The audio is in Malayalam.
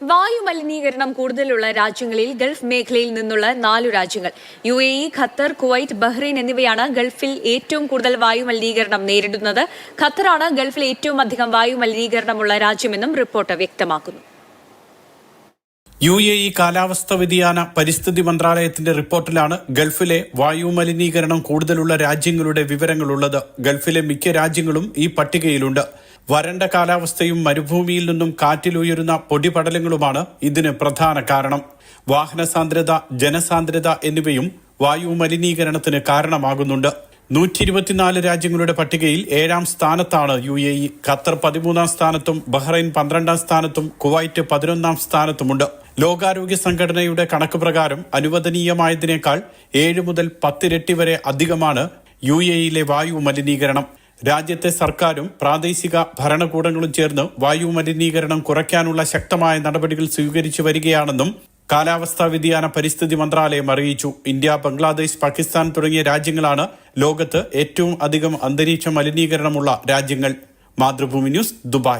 വായുമലിനീകരണം കൂടുതലുള്ള രാജ്യങ്ങളിൽ ഗൾഫ് മേഖലയിൽ നിന്നുള്ള 4 രാജ്യങ്ങൾ UAE, ഖത്തർ, കുവൈറ്റ്, ബഹ്റൈൻ എന്നിവയാണ് ഗൾഫിൽ ഏറ്റവും കൂടുതൽ വായുമലിനീകരണം നേരിടുന്നത്. ഖത്തറാണ് ഗൾഫിൽ ഏറ്റവും അധികം വായുമലിനീകരണമുള്ള രാജ്യമെന്നും റിപ്പോർട്ട് വ്യക്തമാക്കുന്നു. UAE കാലാവസ്ഥാ വ്യതിയാന പരിസ്ഥിതി മന്ത്രാലയത്തിന്റെ റിപ്പോർട്ടിലാണ് ഗൾഫിലെ വായുമലിനീകരണം കൂടുതലുള്ള രാജ്യങ്ങളുടെ വിവരങ്ങളുള്ളത്. ഗൾഫിലെ മിക്ക രാജ്യങ്ങളും ഈ പട്ടികയിലുണ്ട്. വരണ്ട കാലാവസ്ഥയും മരുഭൂമിയിൽ നിന്നും കാറ്റിലുയരുന്ന പൊടിപടലങ്ങളുമാണ് ഇതിന് പ്രധാന കാരണം. വാഹന സാന്ദ്രത, ജനസാന്ദ്രത എന്നിവയും വായുമലിനീകരണത്തിന് കാരണമാകുന്നുണ്ട്. 124 രാജ്യങ്ങളുടെ പട്ടികയിൽ 7ാം സ്ഥാനത്താണ് UAE. ഖത്തർ 13ാം സ്ഥാനത്തും ബഹ്റൈൻ 12ാം സ്ഥാനത്തും കുവൈറ്റ് 11ാം സ്ഥാനത്തുമുണ്ട്. ലോകാരോഗ്യ സംഘടനയുടെ കണക്ക് പ്രകാരം അനുവദനീയമായതിനേക്കാൾ 7 മുതൽ 10 ഇരട്ടി വരെ അധികമാണ് UAEയിലെ വായു മലിനീകരണം. രാജ്യത്തെ സർക്കാരും പ്രാദേശിക ഭരണകൂടങ്ങളും ചേർന്ന് വായു മലിനീകരണം കുറയ്ക്കാനുള്ള ശക്തമായ നടപടികൾ സ്വീകരിച്ചു വരികയാണെന്നും കാലാവസ്ഥാ വ്യതിയാന പരിസ്ഥിതി മന്ത്രാലയം അറിയിച്ചു. ഇന്ത്യ, ബംഗ്ലാദേശ്, പാകിസ്ഥാൻ തുടങ്ങിയ രാജ്യങ്ങളാണ് ലോകത്ത് ഏറ്റവും അധികം അന്തരീക്ഷ മലിനീകരണമുള്ള രാജ്യങ്ങൾ. Mathrubhumi news, Dubai.